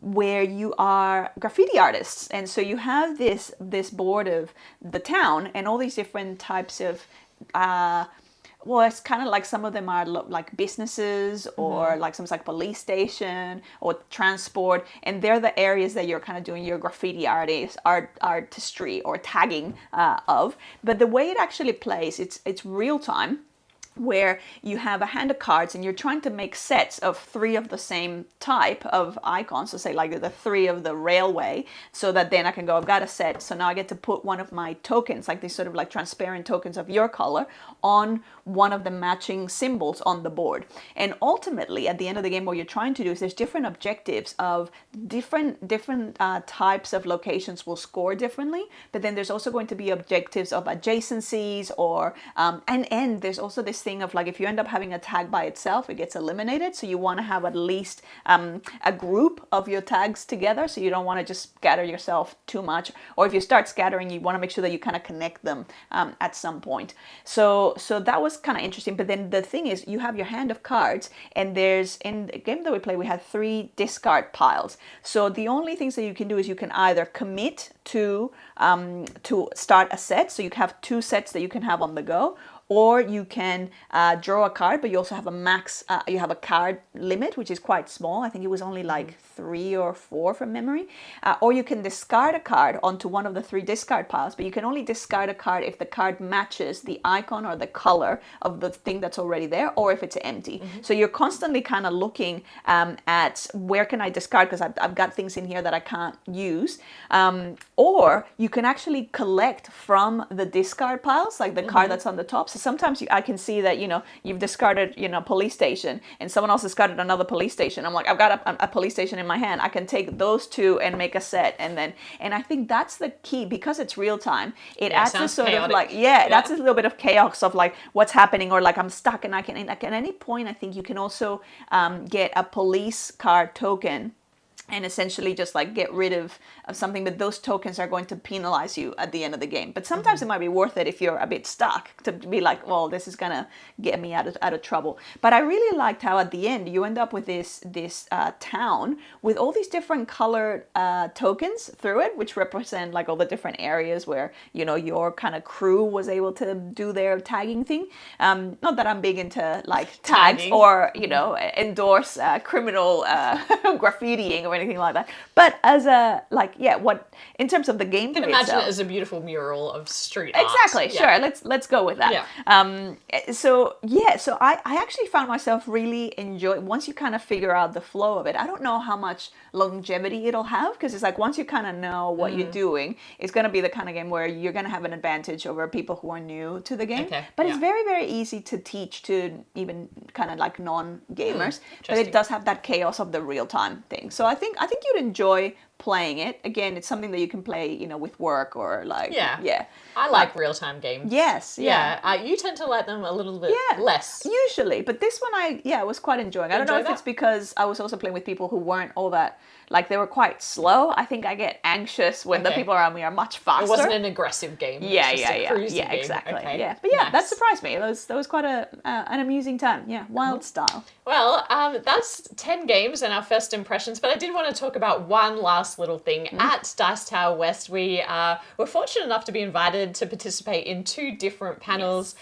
[SPEAKER 2] where you are graffiti artists, and so you have this board of the town and all these different types of it's kind of like some of them are like businesses, or like some like police station or transport, and they're the areas that you're kind of doing your graffiti artistry or tagging of. But the way it actually plays, it's real time, where you have a hand of cards and you're trying to make sets of 3 of the same type of icons, so say like the 3 of the railway, so that then I can go, I've got a set, so now I get to put one of my tokens, like these sort of like transparent tokens of your color, on one of the matching symbols on the board. And ultimately, at the end of the game, what you're trying to do is there's different objectives of different types of locations will score differently, but then there's also going to be objectives of adjacencies, or and there's also this thing of like, if you end up having a tag by itself, it gets eliminated. So you want to have at least a group of your tags together. So you don't want to just scatter yourself too much. Or if you start scattering, you want to make sure that you kind of connect them at some point. So that was kind of interesting. But then the thing is, you have your hand of cards, and there's, in the game that we played, we had 3 discard piles. So the only things that you can do is you can either commit to start a set, so you have 2 sets that you can have on the go, or you can draw a card, but you also have a max, you have a card limit, which is quite small. I think it was only like 3 or 4 from memory. Or you can discard a card onto one of the 3 discard piles, but you can only discard a card if the card matches the icon or the color of the thing that's already there, or if it's empty. So you're constantly kind of looking at where can I discard, because I've got things in here that I can't use. Or you can actually collect from the discard piles, like the card that's on the top. So sometimes I can see that, you've discarded, police station, and someone else discarded another police station. I'm like, I've got a police station in my hand. I can take those 2 and make a set. And I think that's the key, because it's real time. It adds a sort of like, that's a little bit of chaos of like what's happening, or like I'm stuck, and I can, like, at any point, I think you can also get a police card token and essentially just like get rid of something, but those tokens are going to penalize you at the end of the game. But sometimes it might be worth it if you're a bit stuck, to be like, well, this is gonna get me out of trouble. But I really liked how at the end you end up with this town with all these different colored tokens through it, which represent like all the different areas where your kind of crew was able to do their tagging thing. Not that I'm big into like tags or endorse criminal graffitiing or anything like that, but as a what in terms of the game,
[SPEAKER 1] you can imagine it as a beautiful mural of street art.
[SPEAKER 2] Exactly. Sure. Let's go with that. So I actually found myself really enjoying, once you kind of figure out the flow of it. I don't know how much longevity it'll have, because it's like once you kind of know what you're doing, it's going to be the kind of game where you're going to have an advantage over people who are new to the game. But it's very, very easy to teach to even kind of like non-gamers. But it does have that chaos of the real-time thing. So I think you'd enjoy playing it. Again, it's something that you can play, with work or like... Yeah.
[SPEAKER 1] I like real-time games.
[SPEAKER 2] Yes. Yeah.
[SPEAKER 1] You tend to like them a little bit less.
[SPEAKER 2] Usually. But this one I was quite enjoying. I don't know if it's because I was also playing with people who weren't all that... Like, they were quite slow. I think I get anxious when the people around me are much faster.
[SPEAKER 1] It wasn't an aggressive game.
[SPEAKER 2] Yeah,
[SPEAKER 1] game.
[SPEAKER 2] exactly.
[SPEAKER 1] Okay.
[SPEAKER 2] Yeah. But yeah, that surprised me. That was quite an amusing time. Yeah, Wildstyle.
[SPEAKER 1] Well, that's 10 games and our first impressions, but I did want to talk about one last little thing. At Dice Tower West, we were fortunate enough to be invited to participate in 2 different panels.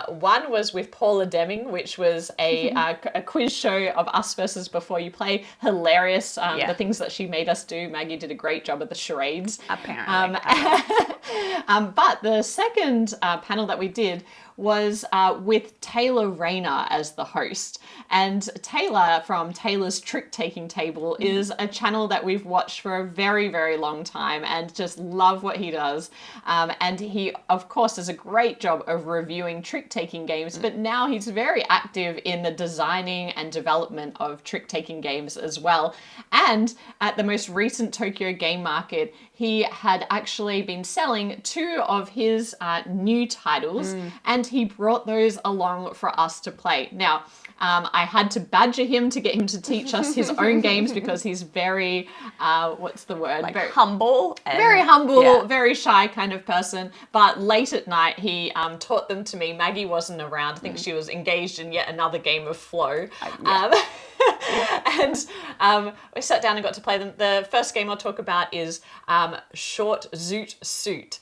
[SPEAKER 1] One was with Paula Deming, which was a quiz show of us versus Before You Play. Hilarious. The things that she made us do. Maggie did a great job at the charades.
[SPEAKER 2] Apparently.
[SPEAKER 1] But the second panel that we did was with Taylor Rayner as the host. And Taylor from Taylor's Trick Taking Table is a channel that we've watched for a very, very long time and just love what he does. And he, of course, does a great job of reviewing trick-taking games, but now he's very active in the designing and development of trick-taking games as well. And at the most recent Tokyo Game Market, he had actually been selling 2 of his new titles, and he brought those along for us to play. Now, I had to badger him to get him to teach us his own games because he's very, what's the word?
[SPEAKER 2] Like very humble.
[SPEAKER 1] Very humble, very shy kind of person. But late at night, he taught them to me. Maggie wasn't around. I think she was engaged in yet another game of Flow. And we sat down and got to play them. The first game I'll talk about is Short Zoot Suit,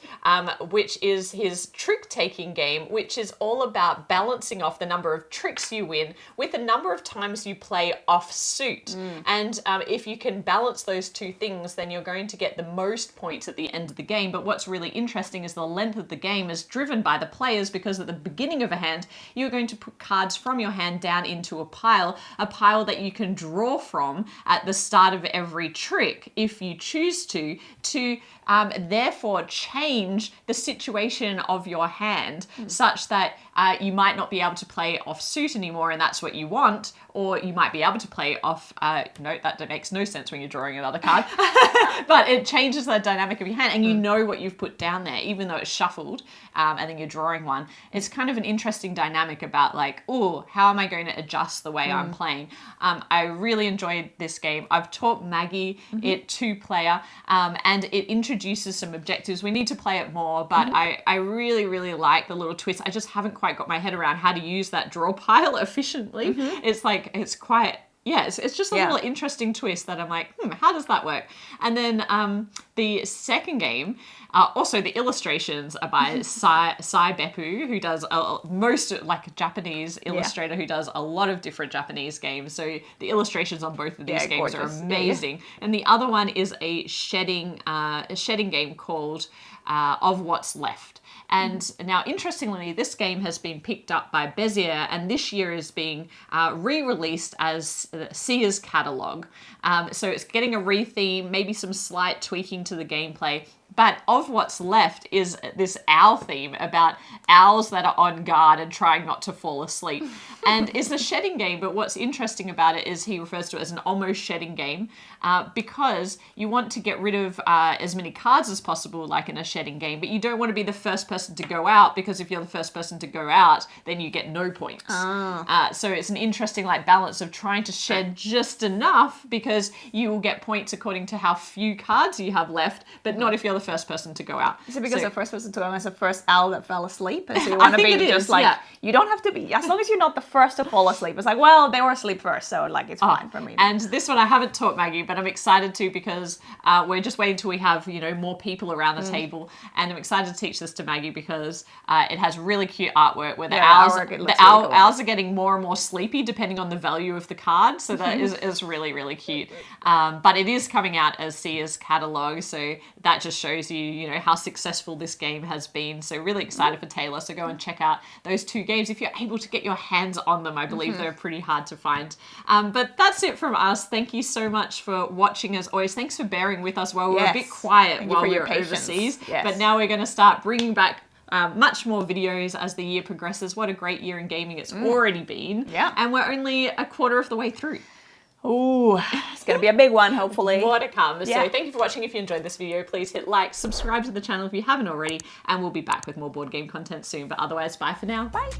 [SPEAKER 1] which is his trick-taking game, which is all about balancing off the number of tricks you win with the number of times you play off suit. And if you can balance those 2 things, then you're going to get the most points at the end of the game. But what's really interesting is the length of the game is driven by the players, because at the beginning of a hand, you're going to put cards from your hand down into a pile that you you can draw from at the start of every trick if you choose to therefore change the situation of your hand such that you might not be able to play off suit anymore and that's what you want, or you might be able to play off, no, that makes no sense when you're drawing another card, but it changes the dynamic of your hand and you know what you've put down there, even though it's shuffled, and then you're drawing one. It's kind of an interesting dynamic about like, oh, how am I going to adjust the way I'm playing? I really enjoyed this game. I've taught Maggie it 2-player, and it introduces some objectives. We need to play it more, but I really, really like the little twist. I just haven't quite got my head around how to use that draw pile efficiently. It's like, it's quite, yeah, it's just a little interesting twist that I'm like, how does that work? And then the second game, also the illustrations are by Sai Beppu, who does most, like a Japanese illustrator who does a lot of different Japanese games. So the illustrations on both of these games are amazing. And the other one is a shedding game called Of What's Left. And now, interestingly, this game has been picked up by Bezier, and this year is being re-released as Sears Catalogue. So it's getting a re-theme, maybe some slight tweaking to the gameplay. But Of What's Left is this owl theme about owls that are on guard and trying not to fall asleep. And it's a shedding game, but what's interesting about it is he refers to it as an almost shedding game because you want to get rid of as many cards as possible, like in a shedding game, but you don't want to be the first person to go out, because if you're the first person to go out, then you get no points. So it's an interesting like balance of trying to shed just enough, because you will get points according to how few cards you have left, but not if you're the first person to go out.
[SPEAKER 2] Is it because the first person to go out is the first owl that fell asleep? And so you want to be just like, you don't have to be, as long as you're not the first to fall asleep. It's like, well, they were asleep first, so like it's fine for me.
[SPEAKER 1] And this one I haven't taught Maggie, but I'm excited to, because we're just waiting till we have, more people around the table, and I'm excited to teach this to Maggie because it has really cute artwork where the owls are getting more and more sleepy depending on the value of the card, so that is really, really cute. But it is coming out as Sears Catalogue, so that just shows you how successful this game has been. So really excited for Taylor, so go and check out those 2 games if you're able to get your hands on them. I believe they're pretty hard to find. But that's it from us. Thank you so much for watching as always. Thanks for bearing with us while we were a bit quiet while we were overseas. But now we're going to start bringing back much more videos as the year progresses. What a great year in gaming it's already been. And we're only a quarter of the way through.
[SPEAKER 2] Ooh, it's going to be a big one, hopefully.
[SPEAKER 1] More to come. So thank you for watching. If you enjoyed this video, please hit like, subscribe to the channel if you haven't already, and we'll be back with more board game content soon. But otherwise, bye for now.
[SPEAKER 2] Bye.